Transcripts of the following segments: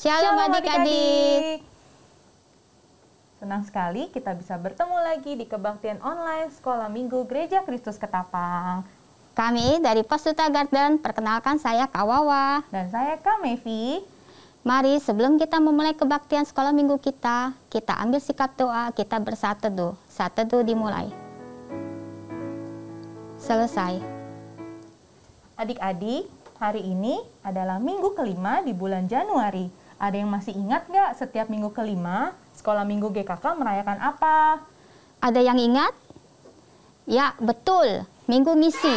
Shalom adik-adik. Senang sekali kita bisa bertemu lagi di kebaktian online Sekolah Minggu Gereja Kristus Ketapang. Kami dari Pastuta Garden, perkenalkan saya Kak Wawa. Dan saya Kak Mevi. Mari sebelum kita memulai kebaktian sekolah minggu kita ambil sikap doa, kita bersaat teduh. Saat teduh dimulai. Selesai. Adik-adik, hari ini adalah minggu kelima di bulan Januari. Ada yang masih ingat nggak setiap minggu kelima Sekolah Minggu GKK merayakan apa? Ada yang ingat? Ya, betul. Minggu misi.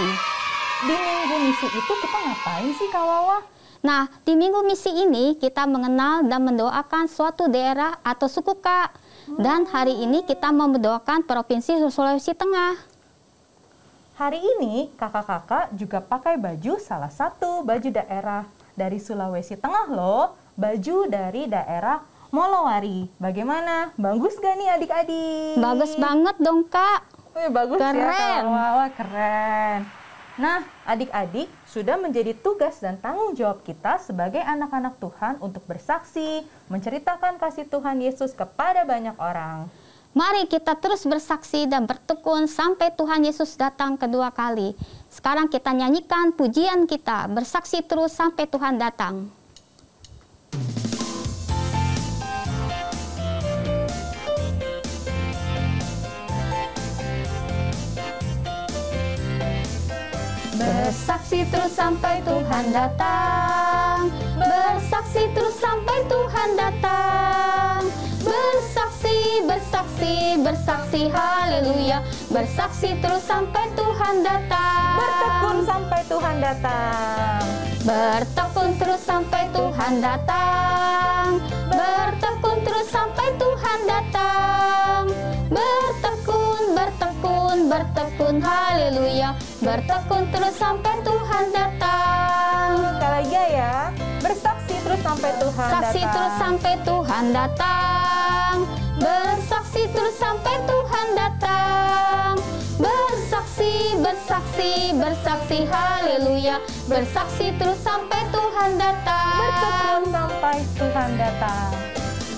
Di minggu misi itu kita ngapain sih Kak Wawa? Nah, di minggu misi ini kita mengenal dan mendoakan suatu daerah atau suku Kak. Dan hari ini kita mendoakan Provinsi Sulawesi Tengah. Hari ini kakak-kakak juga pakai baju salah satu baju daerah dari Sulawesi Tengah loh. Baju dari daerah Molowari. Bagaimana? Bagus gak nih adik-adik? Bagus banget dong Kak. Bagus keren. Ya Kak Wawa, keren. Nah, adik-adik sudah menjadi tugas dan tanggung jawab kita sebagai anak-anak Tuhan untuk bersaksi, menceritakan kasih Tuhan Yesus kepada banyak orang. Mari kita terus bersaksi dan bertekun sampai Tuhan Yesus datang kedua kali. Sekarang kita nyanyikan pujian kita, bersaksi terus sampai Tuhan datang. Bersaksi terus sampai Tuhan datang. Bersaksi terus sampai Tuhan datang. Bersaksi, bersaksi, bersaksi, haleluya. Bersaksi terus sampai Tuhan datang. Bertekun sampai Tuhan datang. Bertekun terus sampai Tuhan datang. Bertekun terus sampai Tuhan datang. Bertekun, bertekun, bertekun, haleluya. Bertekun terus sampai Tuhan datang. Sekali lagi ya, bersaksi terus sampai Tuhan Saksi datang. terus sampai Tuhan datang. Bersaksi terus sampai Tuhan datang. Bersaksi, bersaksi, bersaksi, haleluya. Bersaksi terus sampai Tuhan datang. Bertekun sampai Tuhan datang.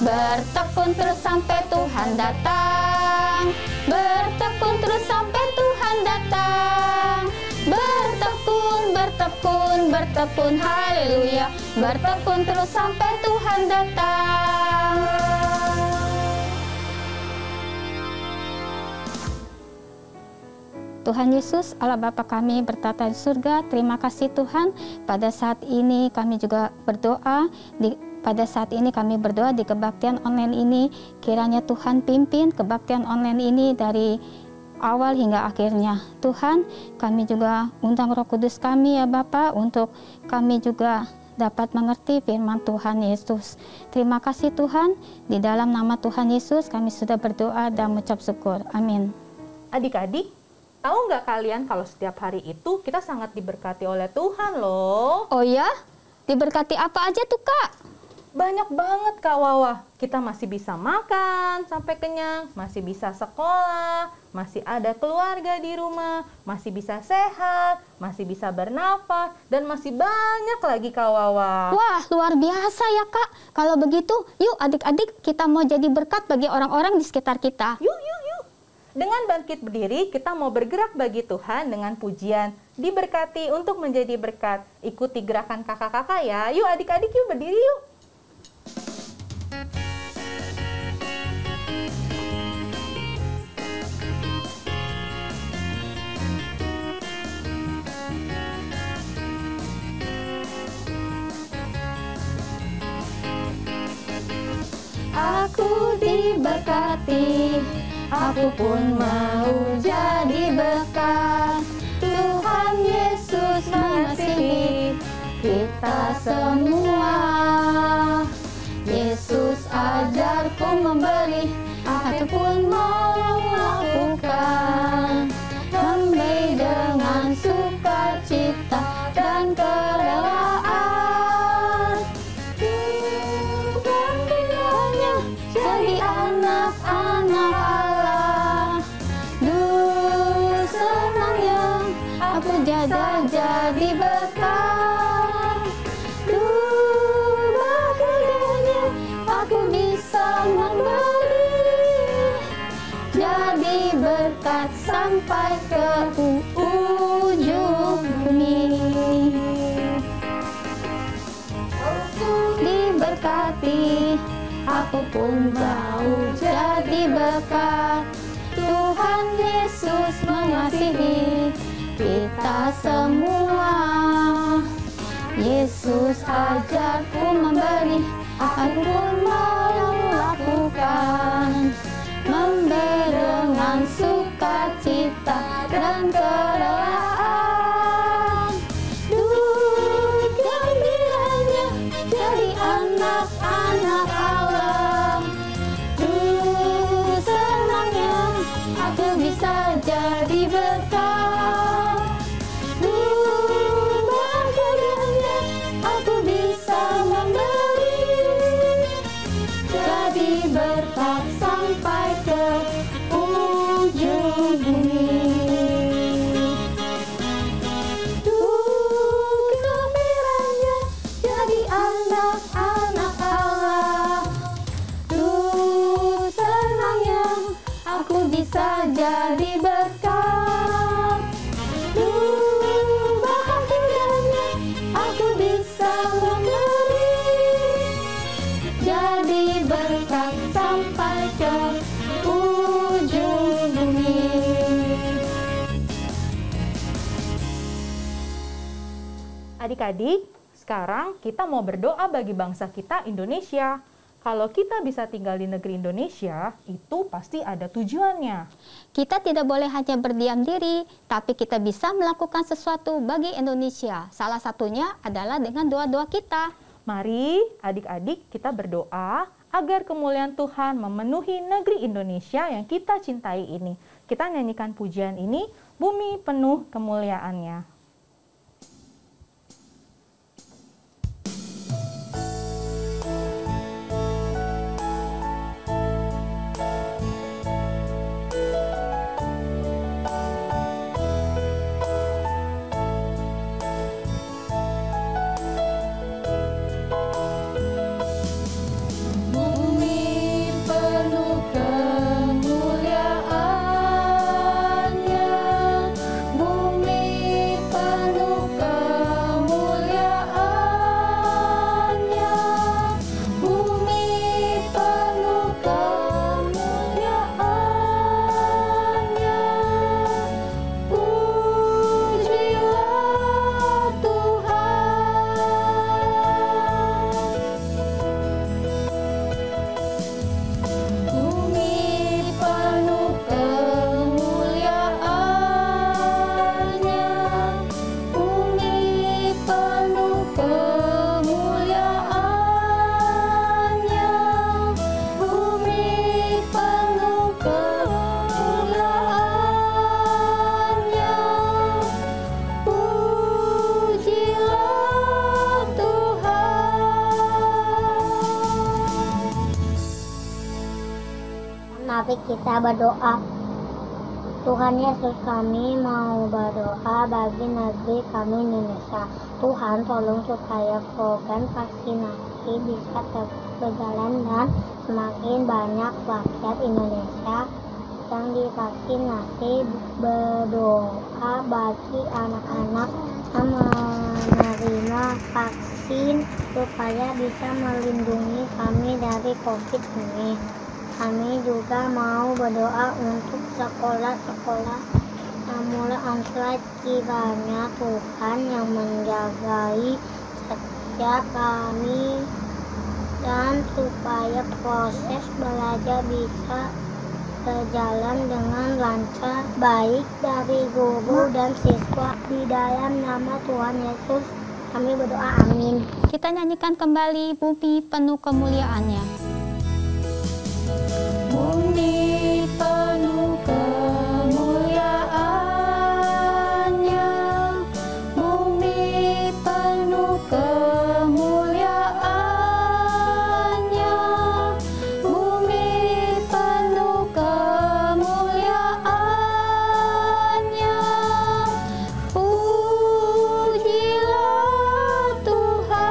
Bertekun terus sampai Tuhan datang. Bertekun terus sampai Tuhan datang. Bertekun, bertekun, bertekun, haleluya. Bertekun terus sampai Tuhan datang. Tuhan Yesus, Allah Bapa kami bertata di surga, terima kasih Tuhan. Pada saat ini kami juga berdoa, pada saat ini kami berdoa di kebaktian online ini, kiranya Tuhan pimpin kebaktian online ini dari awal hingga akhirnya. Tuhan, kami juga undang Roh Kudus kami ya Bapa, untuk kami juga dapat mengerti firman Tuhan Yesus. Terima kasih Tuhan, di dalam nama Tuhan Yesus kami sudah berdoa dan mengucap syukur. Amin. Adik-adik, tahu nggak kalian kalau setiap hari itu kita sangat diberkati oleh Tuhan loh? Oh ya? Diberkati apa aja tuh Kak? Banyak banget Kak Wawa. Kita masih bisa makan sampai kenyang, masih bisa sekolah, masih ada keluarga di rumah, masih bisa sehat, masih bisa bernafas, dan masih banyak lagi Kak Wawa. Wah, luar biasa ya Kak. Kalau begitu, yuk adik-adik kita mau jadi berkat bagi orang-orang di sekitar kita. Yuk. Dengan bangkit berdiri, kita mau bergerak bagi Tuhan dengan pujian. Diberkati untuk menjadi berkat. Ikuti gerakan kakak-kakak ya. Yuk adik-adik, yuk berdiri yuk. Aku diberkati, aku pun mau jadi berkat. Tuhan Yesus mengasihi kita semua. Yesus ajarku memberi, aku pun mau lakukan. Memberi dengan sukacita dan kerelaan. Dan kiranya jadi anak-anak Allah. Senangnya aku jadi berkat. Bahagianya aku pun mau jadi berkat. Tuhan Yesus mengasihi kita semua. Yesus ajarku memberi, aku pun mau lakukan. Memberi dengan sukacita dan kerelaan. Gembiranya jadi anak-anak Allah. Senangnya aku bisa jadi berkat. Bahagianya aku bisa memberi, jadi berkat sampai ke ujung bumi. Gembiranya jadi anak-anak Allah. Senangnya aku bisa jadi berkat. Bahagianya aku bisa memberi, jadi berkat sampai ke ujung bumi. Adik-adik, sekarang kita mau berdoa bagi bangsa kita Indonesia. Kalau kita bisa tinggal di negeri Indonesia, itu pasti ada tujuannya. Kita tidak boleh hanya berdiam diri, tapi kita bisa melakukan sesuatu bagi Indonesia. Salah satunya adalah dengan doa-doa kita. Mari adik-adik kita berdoa agar kemuliaan Tuhan memenuhi negeri Indonesia yang kita cintai ini. Kita nyanyikan pujian ini, bumi penuh kemuliaannya. Mari kita berdoa. Tuhan Yesus, kami mau berdoa bagi negeri kami Indonesia. Tuhan, tolong supaya program vaksinasi bisa terus berjalan dan semakin banyak rakyat Indonesia yang divaksinasi. Berdoa bagi anak-anak yang menerima vaksin supaya bisa melindungi kami dari COVID ini. Kami juga mau berdoa untuk sekolah-sekolah yang mulai online, kiranya Tuhan yang menjagai setiap kami dan supaya proses belajar bisa berjalan dengan lancar, baik dari guru dan siswa. Di dalam nama Tuhan Yesus kami berdoa, amin. Kita nyanyikan kembali bumi penuh kemuliaannya. Bumi penuh kemuliaannya, bumi penuh kemuliaannya, bumi penuh kemuliaannya. Pujilah Tuhan.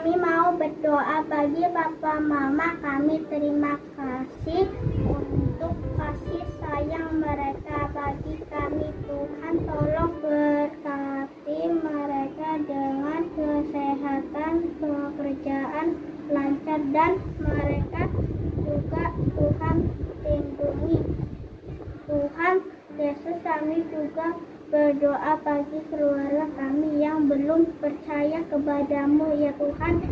Kami mau berdoa bagi Papa Mama kami. Terima kasih untuk kasih sayang mereka bagi kami. Tuhan tolong berkati mereka dengan kesehatan, pekerjaan lancar, dan mereka juga Tuhan lindungi. Tuhan Yesus, kami juga berdoa bagi keluarga kami yang belum percaya kepadamu, ya Tuhan.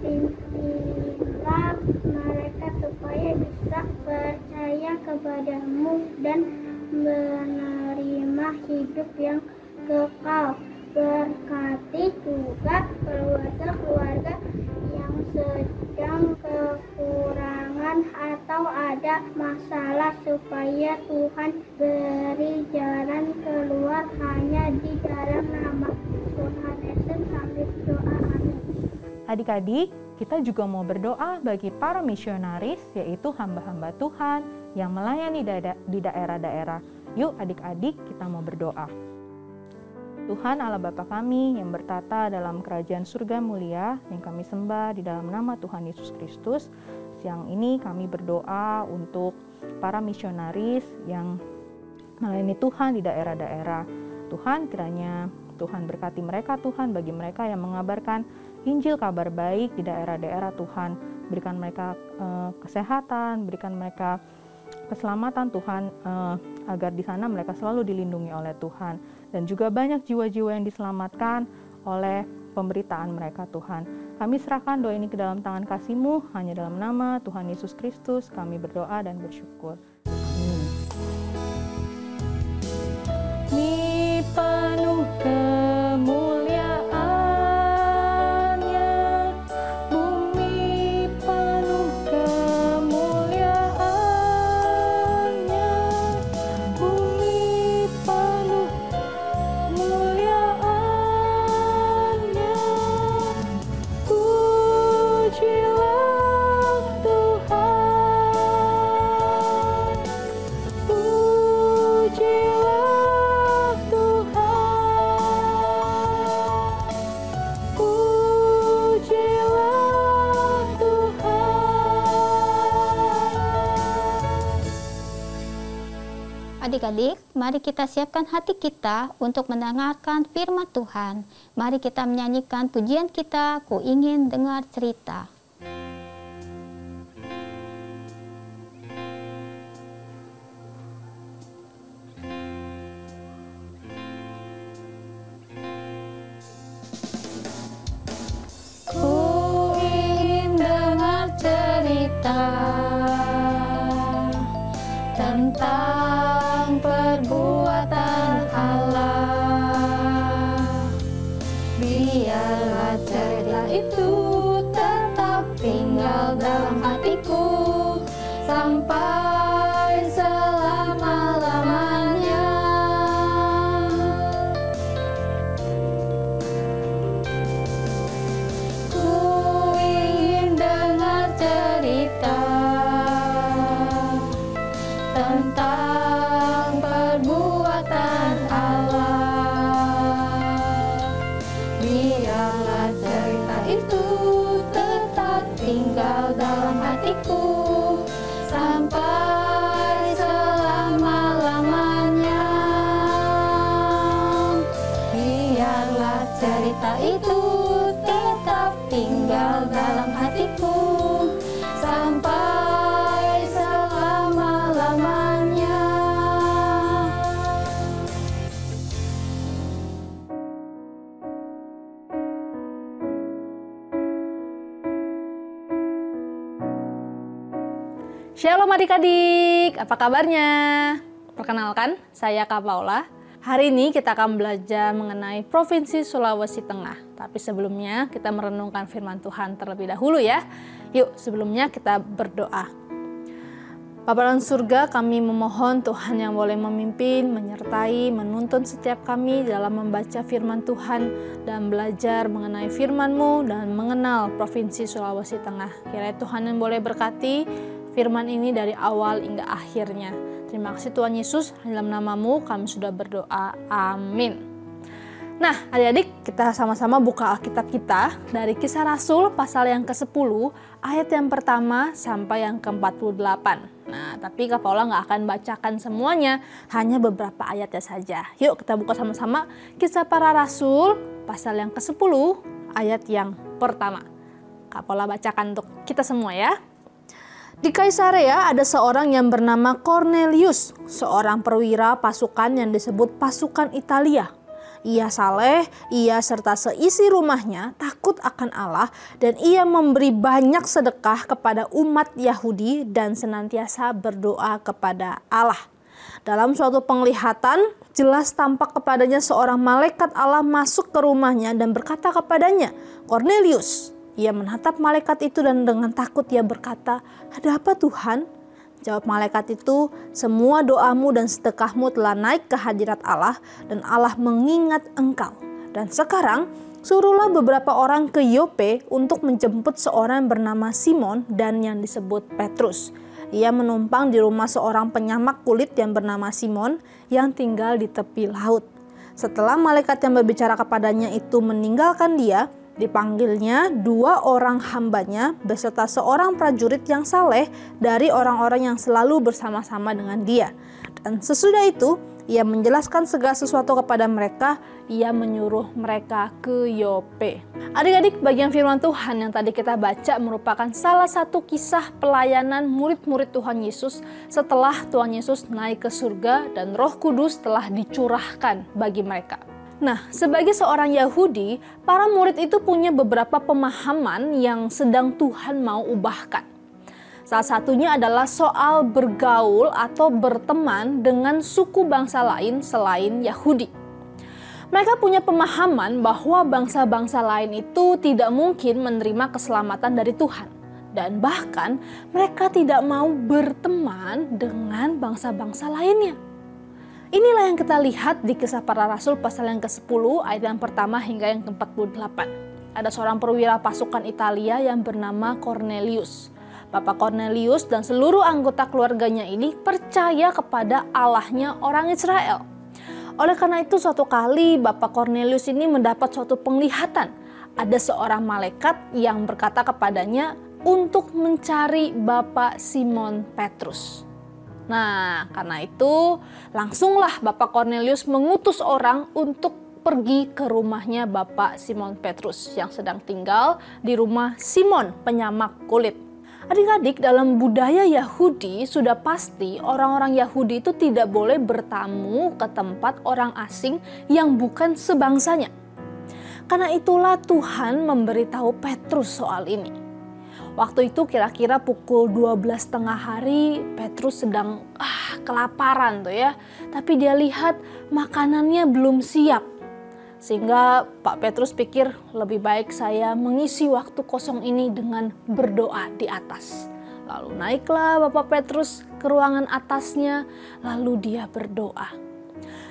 Pimpinlah mereka supaya bisa percaya kepadamu dan menerima hidup yang kekal. Berkati juga keluarga-keluarga yang sedang kekurangan atau ada masalah, supaya Tuhan beri jalan keluar hanya di dalam nama Tuhan Yesus kami berdoa, amin. Adik-adik, kita juga mau berdoa bagi para misionaris, yaitu hamba-hamba Tuhan yang melayani di daerah-daerah. Yuk adik-adik, kita mau berdoa. Tuhan Allah Bapa kami yang bertata dalam kerajaan surga mulia yang kami sembah di dalam nama Tuhan Yesus Kristus. Siang ini kami berdoa untuk para misionaris yang melayani Tuhan di daerah-daerah. Tuhan, kiranya Tuhan berkati mereka, Tuhan, bagi mereka yang mengabarkan Injil kabar baik di daerah-daerah. Tuhan, berikan mereka kesehatan, berikan mereka keselamatan Tuhan, agar di sana mereka selalu dilindungi oleh Tuhan. Dan juga banyak jiwa-jiwa yang diselamatkan oleh pemberitaan mereka Tuhan. Kami serahkan doa ini ke dalam tangan kasih-Mu, hanya dalam nama Tuhan Yesus Kristus kami berdoa dan bersyukur. Amin. Ni penuh kemuliaan-Nya, bumi penuh kemuliaan-Nya, bumi penuh kemuliaan-Nya. Pujilah Tuhan, pujilah Tuhan, pujilah Tuhan. Adik-adik, mari kita siapkan hati kita untuk mendengarkan firman Tuhan. Mari kita menyanyikan pujian kita, Ku Ingin Dengar Cerita. Ku ingin dengar cerita tentang perbuatan Allah. Biarlah cerita itu tetap tinggal dalam hatiku sampai selama-lamanya. Ku ingin dengar cerita tentang perbuatan Allah. Biarlah cerita itu tetap tinggal dalam hatiku sampai selama-lamanya. Biarlah cerita itu tetap tinggal dalam hatiku sampai selama-lamanya. Shalom adik-adik, apa kabarnya? Perkenalkan, saya Kak Paula. Hari ini kita akan belajar mengenai Provinsi Sulawesi Tengah. Tapi sebelumnya kita merenungkan firman Tuhan terlebih dahulu ya. Yuk, sebelumnya kita berdoa. Bapa dalam surga, kami memohon Tuhan yang boleh memimpin, menyertai, menuntun setiap kami dalam membaca firman Tuhan dan belajar mengenai firman-Mu dan mengenal Provinsi Sulawesi Tengah. Kiranya Tuhan yang boleh berkati firman ini dari awal hingga akhirnya. Terima kasih Tuhan Yesus, dalam nama-Mu kami sudah berdoa. Amin. Nah, adik-adik, kita sama-sama buka Alkitab kita dari Kisah Rasul pasal yang ke-10, ayat yang pertama sampai yang ke-48. Nah, tapi Kak Paula nggak akan bacakan semuanya, hanya beberapa ayatnya saja. Yuk kita buka sama-sama Kisah Para Rasul pasal yang ke-10, ayat yang pertama. Kak Paula bacakan untuk kita semua ya. Di Kaisarea ada seorang yang bernama Cornelius, seorang perwira pasukan yang disebut pasukan Italia. Ia saleh, ia serta seisi rumahnya takut akan Allah, dan ia memberi banyak sedekah kepada umat Yahudi dan senantiasa berdoa kepada Allah. Dalam suatu penglihatan, jelas tampak kepadanya seorang malaikat Allah masuk ke rumahnya dan berkata kepadanya, "Cornelius." Ia menatap malaikat itu dan dengan takut ia berkata, "Ada apa Tuhan?" Jawab malaikat itu, "Semua doamu dan sedekahmu telah naik ke hadirat Allah dan Allah mengingat engkau. Dan sekarang suruhlah beberapa orang ke Yope untuk menjemput seorang yang bernama Simon dan yang disebut Petrus. Ia menumpang di rumah seorang penyamak kulit yang bernama Simon yang tinggal di tepi laut." Setelah malaikat yang berbicara kepadanya itu meninggalkan dia, dipanggilnya 2 orang hambanya beserta seorang prajurit yang saleh dari orang-orang yang selalu bersama-sama dengan dia. Dan sesudah itu, ia menjelaskan segala sesuatu kepada mereka. Ia menyuruh mereka ke Yope. Adik-adik, bagian firman Tuhan yang tadi kita baca merupakan salah satu kisah pelayanan murid-murid Tuhan Yesus setelah Tuhan Yesus naik ke surga dan Roh Kudus telah dicurahkan bagi mereka. Nah, sebagai seorang Yahudi, para murid itu punya beberapa pemahaman yang sedang Tuhan mau ubahkan. Salah satunya adalah soal bergaul atau berteman dengan suku bangsa lain selain Yahudi. Mereka punya pemahaman bahwa bangsa-bangsa lain itu tidak mungkin menerima keselamatan dari Tuhan. Dan bahkan mereka tidak mau berteman dengan bangsa-bangsa lainnya. Inilah yang kita lihat di Kisah Para Rasul pasal yang ke-10 ayat yang pertama hingga yang ke-48. Ada seorang perwira pasukan Italia yang bernama Cornelius. Bapak Cornelius dan seluruh anggota keluarganya ini percaya kepada Allahnya orang Israel. Oleh karena itu suatu kali Bapak Cornelius ini mendapat suatu penglihatan. Ada seorang malaikat yang berkata kepadanya untuk mencari Bapak Simon Petrus. Nah, karena itu langsunglah Bapak Cornelius mengutus orang untuk pergi ke rumahnya Bapak Simon Petrus yang sedang tinggal di rumah Simon penyamak kulit. Adik-adik, dalam budaya Yahudi sudah pasti orang-orang Yahudi itu tidak boleh bertamu ke tempat orang asing yang bukan sebangsanya. Karena itulah Tuhan memberitahu Petrus soal ini. Waktu itu kira-kira pukul 12.30 hari, Petrus sedang kelaparan tuh ya. Tapi dia lihat makanannya belum siap. Sehingga Pak Petrus pikir lebih baik saya mengisi waktu kosong ini dengan berdoa di atas. Lalu naiklah Bapak Petrus ke ruangan atasnya, lalu dia berdoa.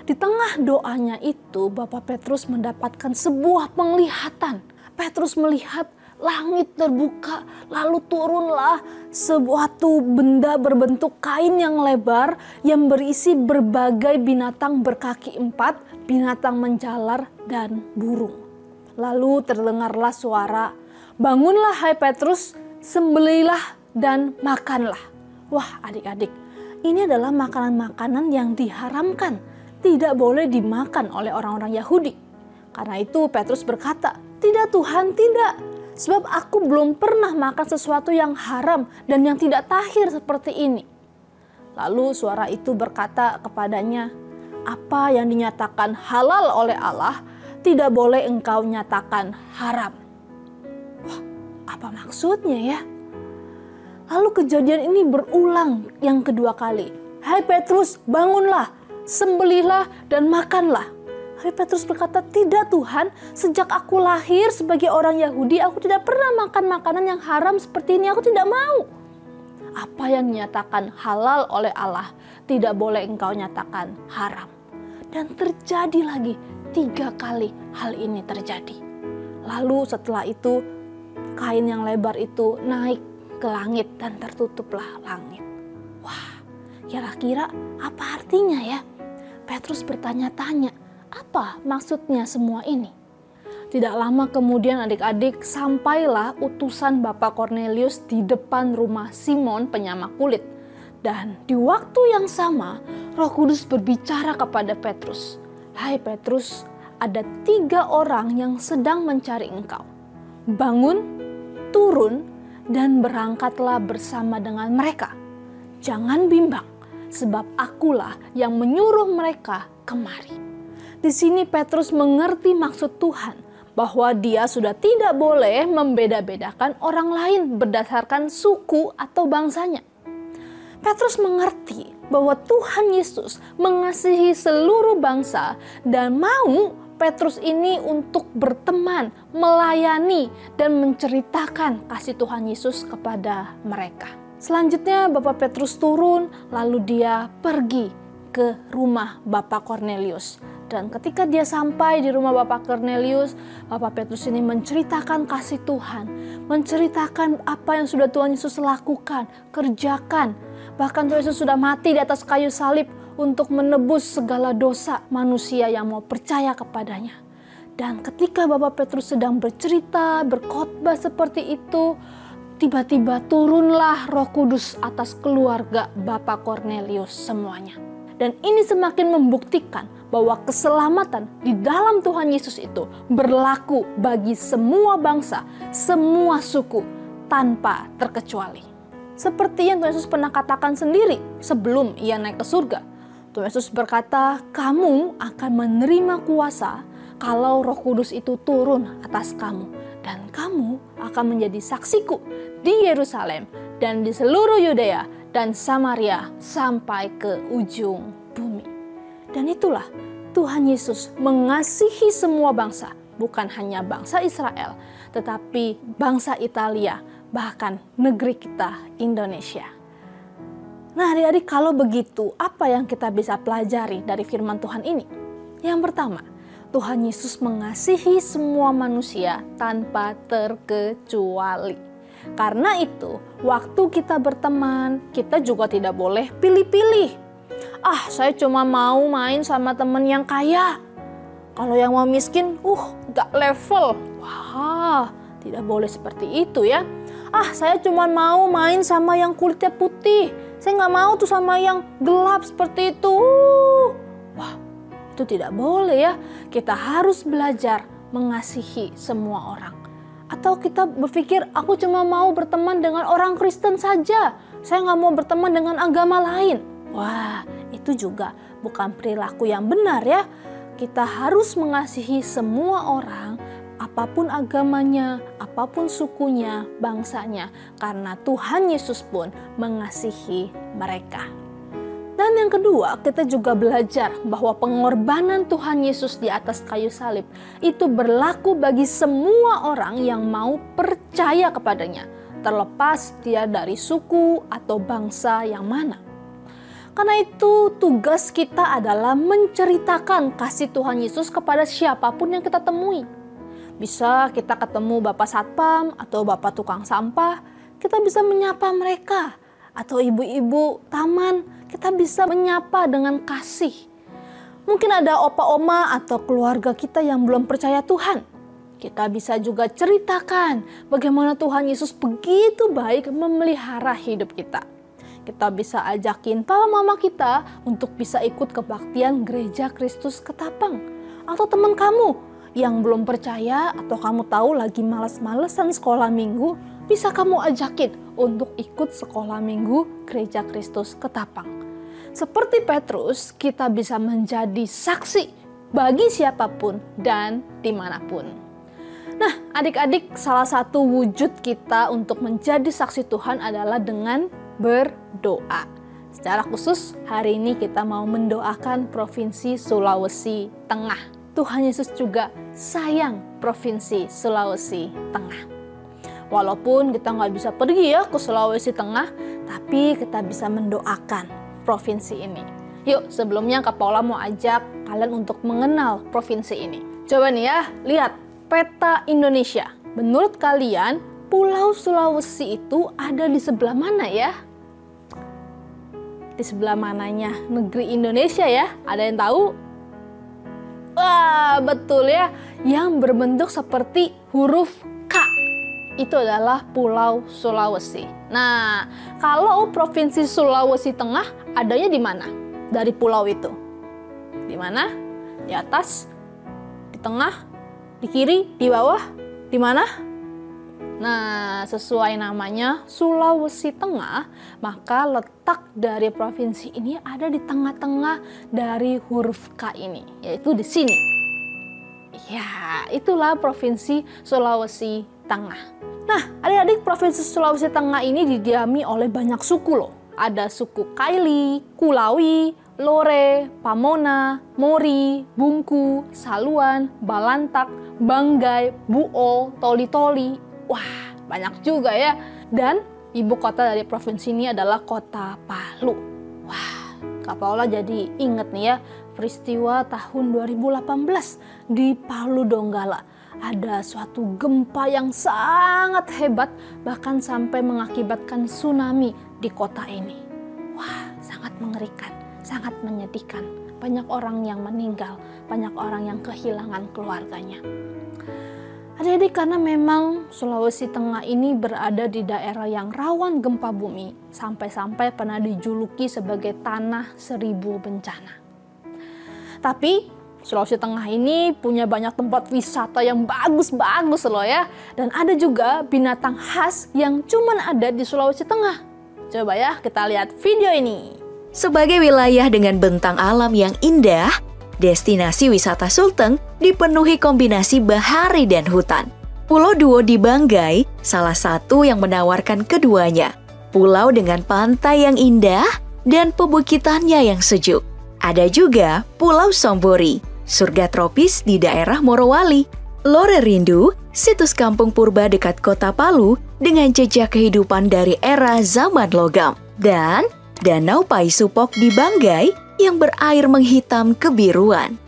Di tengah doanya itu Bapak Petrus mendapatkan sebuah penglihatan. Petrus melihat langit terbuka, lalu turunlah suatu benda berbentuk kain yang lebar yang berisi berbagai binatang berkaki 4, binatang menjalar dan burung. Lalu terdengarlah suara, "Bangunlah hai Petrus, sembelihlah dan makanlah." Wah adik-adik, ini adalah makanan-makanan yang diharamkan, tidak boleh dimakan oleh orang-orang Yahudi. Karena itu Petrus berkata, "Tidak Tuhan, tidak. Sebab aku belum pernah makan sesuatu yang haram dan yang tidak tahir seperti ini." Lalu suara itu berkata kepadanya, "Apa yang dinyatakan halal oleh Allah, tidak boleh engkau nyatakan haram." Wah, apa maksudnya ya? Lalu kejadian ini berulang yang kedua kali. "Hai Petrus, bangunlah, sembelihlah dan makanlah." Tapi Petrus berkata, "Tidak Tuhan, sejak aku lahir sebagai orang Yahudi, aku tidak pernah makan makanan yang haram seperti ini, aku tidak mau." Apa yang dinyatakan halal oleh Allah, tidak boleh engkau nyatakan haram. Dan terjadi lagi 3 kali hal ini terjadi. Lalu setelah itu, kain yang lebar itu naik ke langit dan tertutuplah langit. Wah, kira-kira apa artinya ya? Petrus bertanya-tanya, Apa maksudnya semua ini? Tidak lama kemudian adik-adik, sampailah utusan Bapak Kornelius di depan rumah Simon penyamak kulit. Dan di waktu yang sama, Roh Kudus berbicara kepada Petrus. Hai Petrus, ada 3 orang yang sedang mencari engkau. Bangun, turun, dan berangkatlah bersama dengan mereka. Jangan bimbang, sebab akulah yang menyuruh mereka kemari. Di sini Petrus mengerti maksud Tuhan, bahwa dia sudah tidak boleh membeda-bedakan orang lain berdasarkan suku atau bangsanya. Petrus mengerti bahwa Tuhan Yesus mengasihi seluruh bangsa dan mau Petrus ini untuk berteman, melayani, dan menceritakan kasih Tuhan Yesus kepada mereka. Selanjutnya Bapak Petrus turun, lalu dia pergi ke rumah Bapak Kornelius. Dan ketika dia sampai di rumah Bapak Kornelius, Bapak Petrus ini menceritakan kasih Tuhan, menceritakan apa yang sudah Tuhan Yesus lakukan, kerjakan. Bahkan Tuhan Yesus sudah mati di atas kayu salib untuk menebus segala dosa manusia yang mau percaya kepadanya. Dan ketika Bapak Petrus sedang bercerita, berkhotbah seperti itu, tiba-tiba turunlah Roh Kudus atas keluarga Bapak Kornelius semuanya. Dan ini semakin membuktikan bahwa keselamatan di dalam Tuhan Yesus itu berlaku bagi semua bangsa, semua suku, tanpa terkecuali. Seperti yang Tuhan Yesus pernah katakan sendiri sebelum ia naik ke surga. Tuhan Yesus berkata, kamu akan menerima kuasa kalau Roh Kudus itu turun atas kamu. Dan kamu akan menjadi saksiku di Yerusalem dan di seluruh Yudea dan Samaria sampai ke ujung bumi. Dan itulah Tuhan Yesus mengasihi semua bangsa, bukan hanya bangsa Israel, tetapi bangsa Italia, bahkan negeri kita Indonesia. Nah adik-adik, kalau begitu apa yang kita bisa pelajari dari firman Tuhan ini? Yang pertama, Tuhan Yesus mengasihi semua manusia tanpa terkecuali. Karena itu, waktu kita berteman, kita juga tidak boleh pilih-pilih. Saya cuma mau main sama temen yang kaya. Kalau yang mau miskin, gak level. Wah, tidak boleh seperti itu ya. Saya cuma mau main sama yang kulitnya putih. Saya gak mau tuh sama yang gelap seperti itu. Wah, itu tidak boleh ya. Kita harus belajar mengasihi semua orang. Atau kita berpikir, aku cuma mau berteman dengan orang Kristen saja. Saya gak mau berteman dengan agama lain. Wah, itu juga bukan perilaku yang benar ya. Kita harus mengasihi semua orang, apapun agamanya, apapun sukunya, bangsanya. Karena Tuhan Yesus pun mengasihi mereka. Dan yang kedua, kita juga belajar bahwa pengorbanan Tuhan Yesus di atas kayu salib itu berlaku bagi semua orang yang mau percaya kepadanya, terlepas dia dari suku atau bangsa yang mana. Karena itu tugas kita adalah menceritakan kasih Tuhan Yesus kepada siapapun yang kita temui. Bisa kita ketemu Bapak Satpam atau Bapak Tukang Sampah, kita bisa menyapa mereka. Atau ibu-ibu taman, kita bisa menyapa dengan kasih. Mungkin ada opa oma atau keluarga kita yang belum percaya Tuhan. Kita bisa juga ceritakan bagaimana Tuhan Yesus begitu baik memelihara hidup kita. Kita bisa ajakin papa mama kita untuk bisa ikut kebaktian Gereja Kristus Ketapang. Atau teman kamu yang belum percaya atau kamu tahu lagi malas-malesan sekolah minggu, bisa kamu ajakin untuk ikut sekolah minggu Gereja Kristus Ketapang. Seperti Petrus, kita bisa menjadi saksi bagi siapapun dan dimanapun. Nah, adik-adik, salah satu wujud kita untuk menjadi saksi Tuhan adalah dengan berdoa. Secara khusus, hari ini kita mau mendoakan Provinsi Sulawesi Tengah. Tuhan Yesus juga sayang Provinsi Sulawesi Tengah. Walaupun kita nggak bisa pergi ya ke Sulawesi Tengah, tapi kita bisa mendoakan provinsi ini. Yuk, sebelumnya Kak Paula mau ajak kalian untuk mengenal provinsi ini. Coba nih ya, lihat peta Indonesia. Menurut kalian, Pulau Sulawesi itu ada di sebelah mana ya? Di sebelah mananya negeri Indonesia ya? Ada yang tahu? Wah, betul ya, yang berbentuk seperti huruf K. Itu adalah Pulau Sulawesi. Nah, kalau Provinsi Sulawesi Tengah adanya di mana? Dari pulau itu. Di mana? Di atas, di tengah, di kiri, di bawah, di mana? Nah, sesuai namanya Sulawesi Tengah, maka letak dari provinsi ini ada di tengah-tengah dari huruf K ini, yaitu di sini. Ya, itulah Provinsi Sulawesi Tengah. Nah, adik-adik, Provinsi Sulawesi Tengah ini didiami oleh banyak suku loh. Ada suku Kaili, Kulawi, Lore, Pamona, Mori, Bungku, Saluan, Balantak, Banggai, Buol, Toli-Toli. Wah, banyak juga ya. Dan ibu kota dari provinsi ini adalah Kota Palu. Wah, Kak Paula jadi inget nih ya, peristiwa tahun 2018 di Palu Donggala. Ada suatu gempa yang sangat hebat, bahkan sampai mengakibatkan tsunami di kota ini. Wah, sangat mengerikan, sangat menyedihkan. Banyak orang yang meninggal, banyak orang yang kehilangan keluarganya. Adik-adik, karena memang Sulawesi Tengah ini berada di daerah yang rawan gempa bumi, sampai-sampai pernah dijuluki sebagai tanah 1000 bencana. Tapi Sulawesi Tengah ini punya banyak tempat wisata yang bagus-bagus loh ya. Dan ada juga binatang khas yang cuma ada di Sulawesi Tengah. Coba ya kita lihat video ini. Sebagai wilayah dengan bentang alam yang indah, destinasi wisata Sulteng dipenuhi kombinasi bahari dan hutan. Pulau Duo di Banggai salah satu yang menawarkan keduanya. Pulau dengan pantai yang indah dan pebukitannya yang sejuk. Ada juga Pulau Sombori, surga tropis di daerah Morowali. Lore Rindu, situs kampung purba dekat kota Palu dengan jejak kehidupan dari era zaman logam. Dan Danau Paisupok di Banggai yang berair menghitam kebiruan.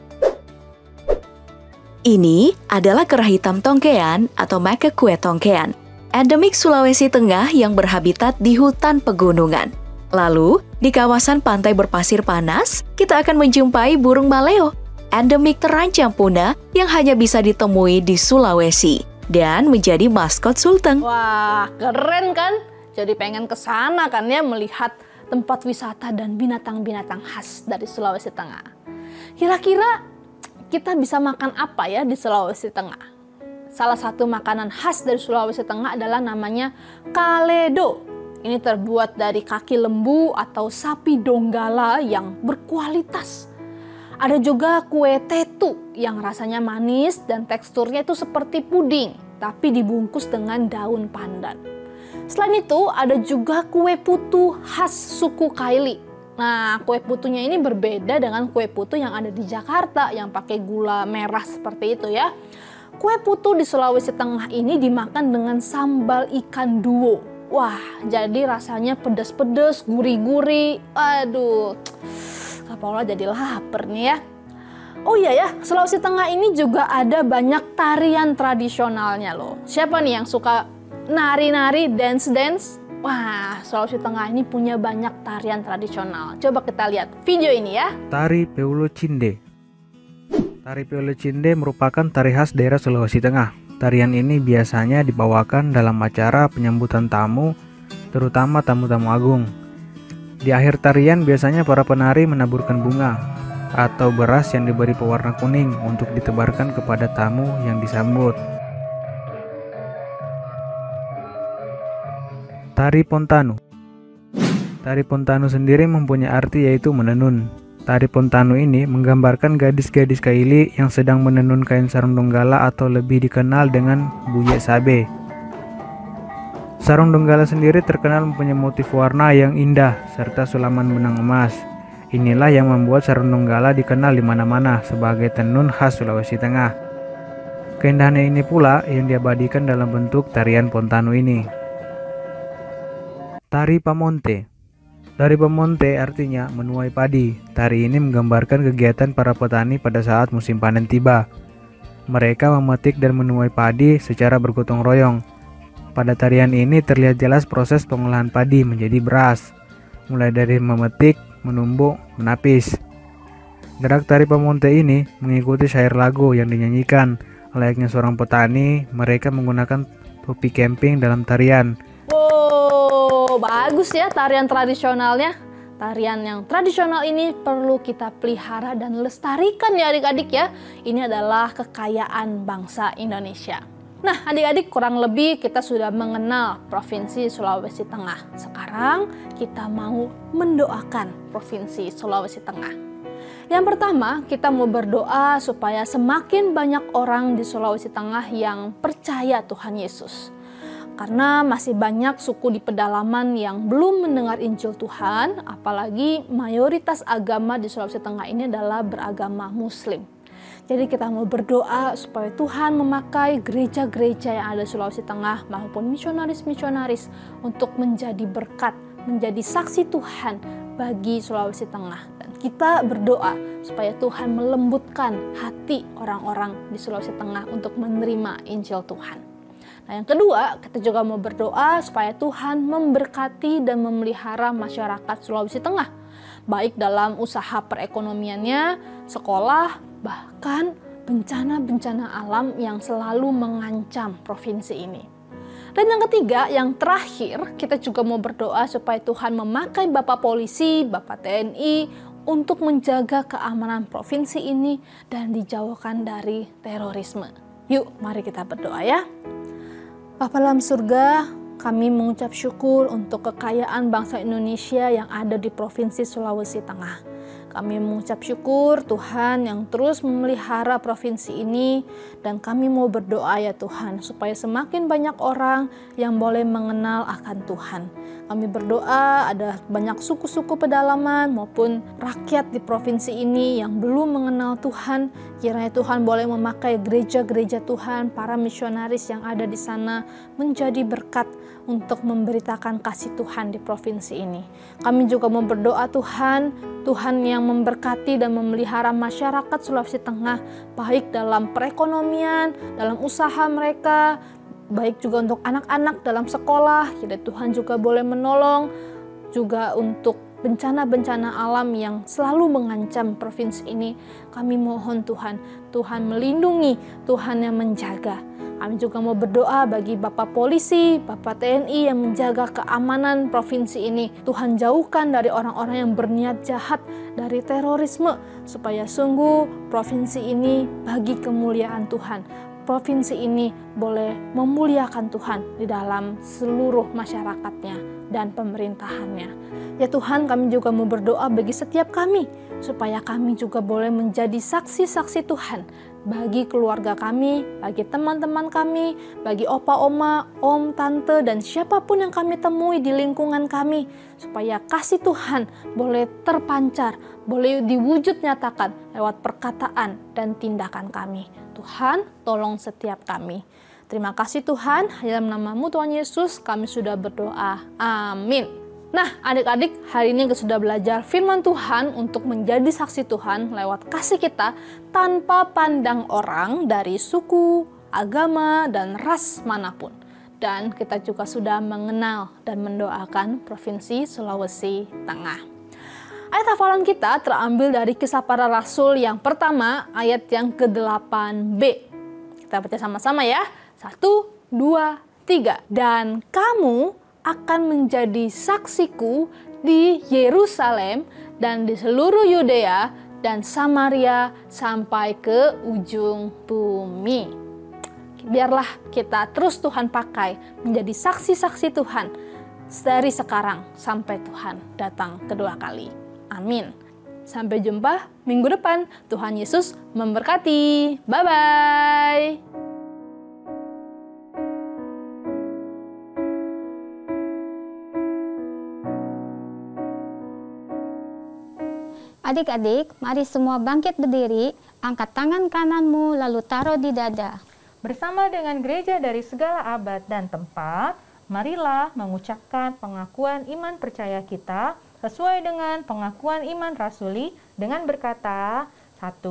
Ini adalah kerah hitam tongkean atau makakue tongkean, endemik Sulawesi Tengah yang berhabitat di hutan pegunungan. Lalu, di kawasan pantai berpasir panas, kita akan menjumpai burung maleo, endemik terancam punah yang hanya bisa ditemui di Sulawesi dan menjadi maskot Sulteng. Wah, keren kan? Jadi pengen ke sana kan ya, melihat tempat wisata dan binatang-binatang khas dari Sulawesi Tengah. Kira-kira kita bisa makan apa ya di Sulawesi Tengah? Salah satu makanan khas dari Sulawesi Tengah adalah namanya kaledo. Ini terbuat dari kaki lembu atau sapi Donggala yang berkualitas. Ada juga kue tetu yang rasanya manis dan teksturnya itu seperti puding, tapi dibungkus dengan daun pandan. Selain itu, ada juga kue putu khas suku Kaili. Nah, kue putunya ini berbeda dengan kue putu yang ada di Jakarta yang pakai gula merah seperti itu ya. Kue putu di Sulawesi Tengah ini dimakan dengan sambal ikan duo. Wah, jadi rasanya pedas-pedas, gurih-gurih. Aduh, Kak Paula jadi lapar nih ya. Oh iya ya, Sulawesi Tengah ini juga ada banyak tarian tradisionalnya loh. Siapa nih yang suka nari-nari, dance-dance? Wah, Sulawesi Tengah ini punya banyak tarian tradisional. Coba kita lihat video ini ya. Tari Peulo Cinde. Tari Peulo Cinde merupakan tari khas daerah Sulawesi Tengah. Tarian ini biasanya dibawakan dalam acara penyambutan tamu, terutama tamu-tamu agung. Di akhir tarian biasanya para penari menaburkan bunga atau beras yang diberi pewarna kuning untuk ditebarkan kepada tamu yang disambut. Tari Pontanu. Tari Pontanu sendiri mempunyai arti yaitu menenun. Tari Pontanu ini menggambarkan gadis-gadis Kaili yang sedang menenun kain sarung Donggala atau lebih dikenal dengan Buye Sabe. Sarung Donggala sendiri terkenal mempunyai motif warna yang indah serta sulaman benang emas. Inilah yang membuat sarung Donggala dikenal di mana-mana sebagai tenun khas Sulawesi Tengah. Keindahannya ini pula yang diabadikan dalam bentuk tarian Pontanu ini. Tari Pamonte. Tari Pamonte artinya menuai padi. Tari ini menggambarkan kegiatan para petani pada saat musim panen tiba. Mereka memetik dan menuai padi secara bergotong royong. Pada tarian ini terlihat jelas proses pengolahan padi menjadi beras, mulai dari memetik, menumbuk, menapis. Gerak tari pemunte ini mengikuti syair lagu yang dinyanyikan. Layaknya seorang petani, mereka menggunakan topi camping dalam tarian. Wow, bagus ya tarian tradisionalnya. Tarian yang tradisional ini perlu kita pelihara dan lestarikan ya adik-adik ya. Ini adalah kekayaan bangsa Indonesia. Nah adik-adik, kurang lebih kita sudah mengenal Provinsi Sulawesi Tengah. Sekarang kita mau mendoakan Provinsi Sulawesi Tengah. Yang pertama, kita mau berdoa supaya semakin banyak orang di Sulawesi Tengah yang percaya Tuhan Yesus. Karena masih banyak suku di pedalaman yang belum mendengar Injil Tuhan, apalagi mayoritas agama di Sulawesi Tengah ini adalah beragama Muslim. Jadi kita mau berdoa supaya Tuhan memakai gereja-gereja yang ada di Sulawesi Tengah maupun misionaris-misionaris untuk menjadi berkat, menjadi saksi Tuhan bagi Sulawesi Tengah. Dan kita berdoa supaya Tuhan melembutkan hati orang-orang di Sulawesi Tengah untuk menerima Injil Tuhan. Nah yang kedua, kita juga mau berdoa supaya Tuhan memberkati dan memelihara masyarakat Sulawesi Tengah, baik dalam usaha perekonomiannya, sekolah, bahkan bencana-bencana alam yang selalu mengancam provinsi ini. Dan yang ketiga, yang terakhir, kita juga mau berdoa supaya Tuhan memakai Bapak Polisi, Bapak TNI untuk menjaga keamanan provinsi ini dan dijauhkan dari terorisme. Yuk, mari kita berdoa ya. Bapa dalam surga, kami mengucap syukur untuk kekayaan bangsa Indonesia yang ada di Provinsi Sulawesi Tengah. Kami mengucap syukur Tuhan yang terus memelihara provinsi ini, dan kami mau berdoa ya Tuhan supaya semakin banyak orang yang boleh mengenal akan Tuhan. Kami berdoa ada banyak suku-suku pedalaman maupun rakyat di provinsi ini yang belum mengenal Tuhan. Kiranya Tuhan boleh memakai gereja-gereja Tuhan, para misionaris yang ada di sana menjadi berkat untuk memberitakan kasih Tuhan di provinsi ini. Kami juga mau berdoa Tuhan yang memberkati dan memelihara masyarakat Sulawesi Tengah, baik dalam perekonomian, dalam usaha mereka, baik juga untuk anak-anak dalam sekolah. Kiranya Tuhan juga boleh menolong juga untuk bencana-bencana alam yang selalu mengancam provinsi ini. Kami mohon Tuhan melindungi, Tuhan yang menjaga. Kami juga mau berdoa bagi Bapak Polisi, Bapak TNI yang menjaga keamanan provinsi ini. Tuhan jauhkan dari orang-orang yang berniat jahat, dari terorisme, supaya sungguh provinsi ini bagi kemuliaan Tuhan. Provinsi ini boleh memuliakan Tuhan di dalam seluruh masyarakatnya dan pemerintahannya. Ya Tuhan, kami juga mau berdoa bagi setiap kami, supaya kami juga boleh menjadi saksi-saksi Tuhan bagi keluarga kami, bagi teman-teman kami, bagi opa, oma, om, tante, dan siapapun yang kami temui di lingkungan kami, supaya kasih Tuhan boleh terpancar, boleh diwujud nyatakan lewat perkataan dan tindakan kami. Tuhan, tolong setiap kami. Terima kasih Tuhan, dalam nama-Mu Tuhan Yesus kami sudah berdoa. Amin. Nah adik-adik, hari ini kita sudah belajar firman Tuhan untuk menjadi saksi Tuhan lewat kasih kita tanpa pandang orang dari suku, agama, dan ras manapun. Dan kita juga sudah mengenal dan mendoakan Provinsi Sulawesi Tengah. Ayat hafalan kita terambil dari Kisah Para Rasul yang pertama, ayat yang ke-8b. Kita baca sama-sama ya. 1, 2, 3. Dan kamu akan menjadi saksiku di Yerusalem dan di seluruh Yudea dan Samaria sampai ke ujung bumi. Biarlah kita terus Tuhan pakai menjadi saksi-saksi Tuhan dari sekarang sampai Tuhan datang kedua kali. Amin. Sampai jumpa minggu depan. Tuhan Yesus memberkati. Bye-bye. Adik-adik, mari semua bangkit berdiri, angkat tangan kananmu lalu taruh di dada. Bersama dengan gereja dari segala abad dan tempat, marilah mengucapkan pengakuan iman percaya kita sesuai dengan pengakuan iman rasuli dengan berkata 1,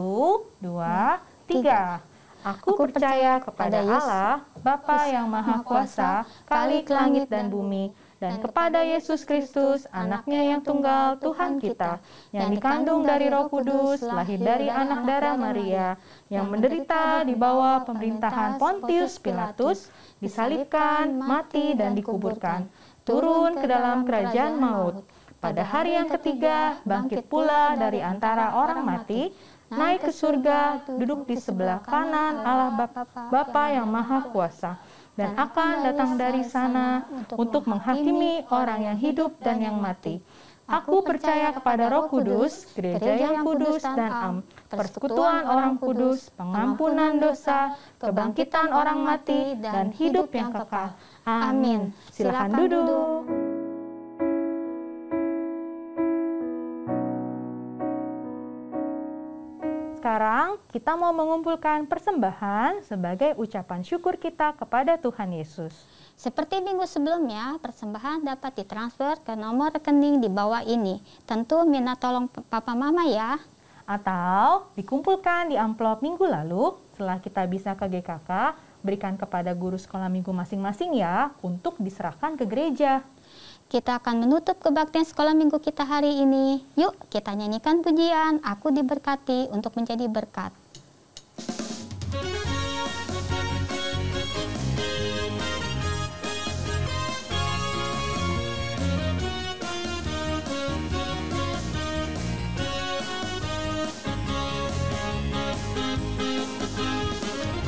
2, 3. Aku percaya kepada Allah, Bapa yang Maha Kuasa, Khalik langit dan bumi, dan kepada Yesus Kristus, anaknya yang tunggal, Tuhan kita, yang dikandung dari Roh Kudus, lahir dari anak darah Maria, yang menderita di bawah pemerintahan Pontius Pilatus, disalibkan, mati, dan dikuburkan, turun ke dalam kerajaan maut. Pada hari yang ketiga, bangkit pula dari antara orang mati, naik ke surga, duduk di sebelah kanan Allah Bapa yang Maha Kuasa, dan akan datang dari sana untuk menghakimi orang yang hidup dan yang mati. Aku percaya kepada Roh Kudus, gereja yang kudus dan persekutuan orang kudus, pengampunan dosa, kebangkitan orang mati, dan hidup yang kekal. Amin. Silakan duduk. Sekarang kita mau mengumpulkan persembahan sebagai ucapan syukur kita kepada Tuhan Yesus. Seperti minggu sebelumnya, persembahan dapat ditransfer ke nomor rekening di bawah ini. Tentu minta tolong papa mama ya. Atau dikumpulkan di amplop minggu lalu, setelah kita bisa ke GKK, berikan kepada guru sekolah minggu masing-masing ya, untuk diserahkan ke gereja. Kita akan menutup kebaktian sekolah minggu kita hari ini. Yuk kita nyanyikan pujian, Aku Diberkati untuk menjadi berkat.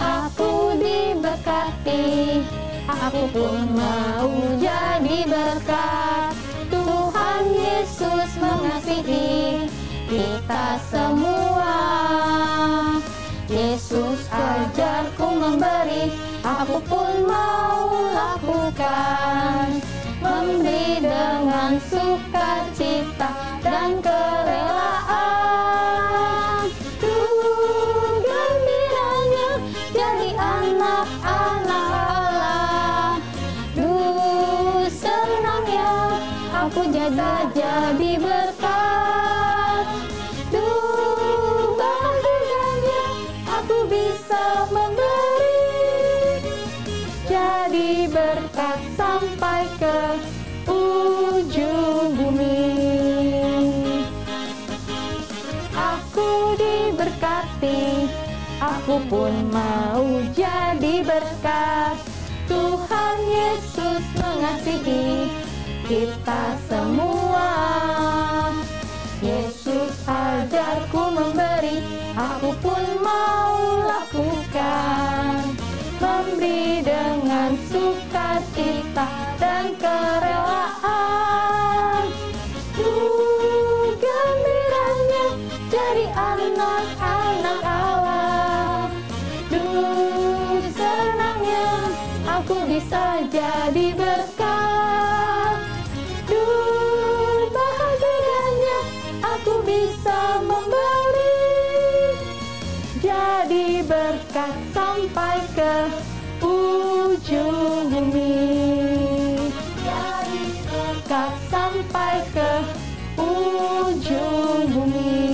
Aku diberkati, aku pun mau jadi berkat. Tuhan Yesus mengasihi kita semua. Yesus ajarku memberi, aku pun mau lakukan. Memberi dengan sukacita dan kerelaan. Gembiranya jadi anak-anak Allah. Senangnya aku jadi berkat. Bahagianya aku bisa memberi. Jadi berkat sampai ke ujung bumi. Aku diberkati, aku pun mau jadi berkat. Tuhan Yesus mengasihi kita semua. Yesus ajarku memberi, aku pun mau lakukan. Memberi dengan sukacita dan kerelaan. Gembiranya jadi anak-anak Allah. Senangnya aku bisa jadi berkat. Bahagianya aku bisa memberi. Jadi berkat sampai ke ujung bumi. Jadi berkat sampai ke ujung bumi.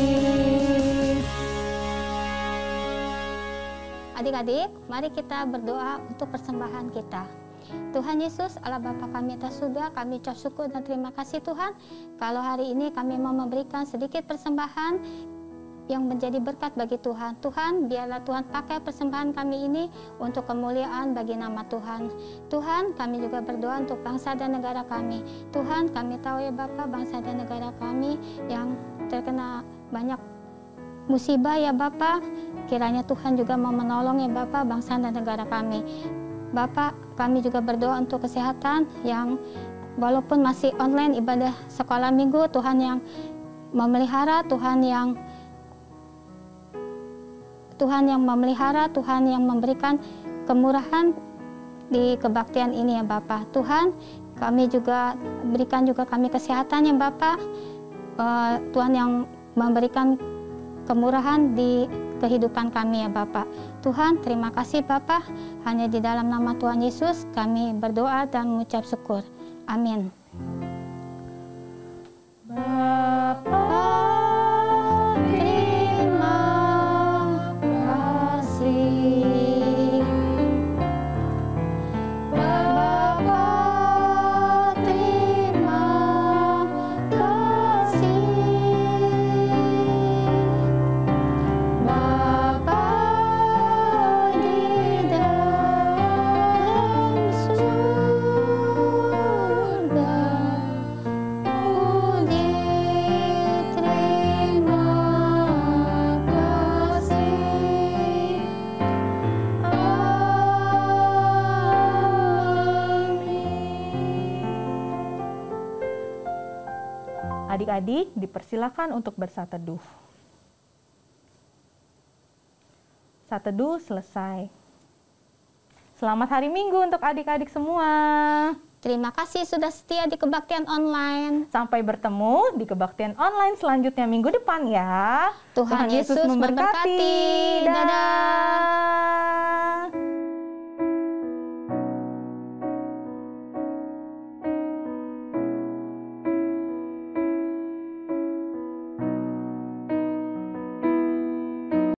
Adik-adik, mari kita berdoa untuk persembahan kita. Tuhan Yesus, Allah Bapa kami atas surga, kami ucap syukur dan terima kasih Tuhan. Kalau hari ini kami mau memberikan sedikit persembahan yang menjadi berkat bagi Tuhan. Tuhan, biarlah Tuhan pakai persembahan kami ini untuk kemuliaan bagi nama Tuhan. Tuhan, kami juga berdoa untuk bangsa dan negara kami. Tuhan, kami tahu ya Bapa, bangsa dan negara kami yang terkena banyak musibah ya Bapa. Kiranya Tuhan juga mau menolong ya Bapa, bangsa dan negara kami. Bapak, kami juga berdoa untuk kesehatan yang walaupun masih online ibadah sekolah minggu, Tuhan yang memelihara, Tuhan yang memelihara, Tuhan yang memberikan kemurahan di kebaktian ini ya Bapak. Tuhan, kami juga berikan juga kami kesehatan ya Bapak. Tuhan yang memberikan kemurahan di kehidupan kami ya Bapak. Tuhan, terima kasih Bapak. Hanya di dalam nama Tuhan Yesus kami berdoa dan mengucap syukur. Amin. Bapa, terima kasih. Adik-adik dipersilakan untuk bersat teduh. Sat teduh selesai. Selamat hari Minggu untuk adik-adik semua. Terima kasih sudah setia di kebaktian online. Sampai bertemu di kebaktian online selanjutnya minggu depan ya. Tuhan Yesus memberkati. Dadah.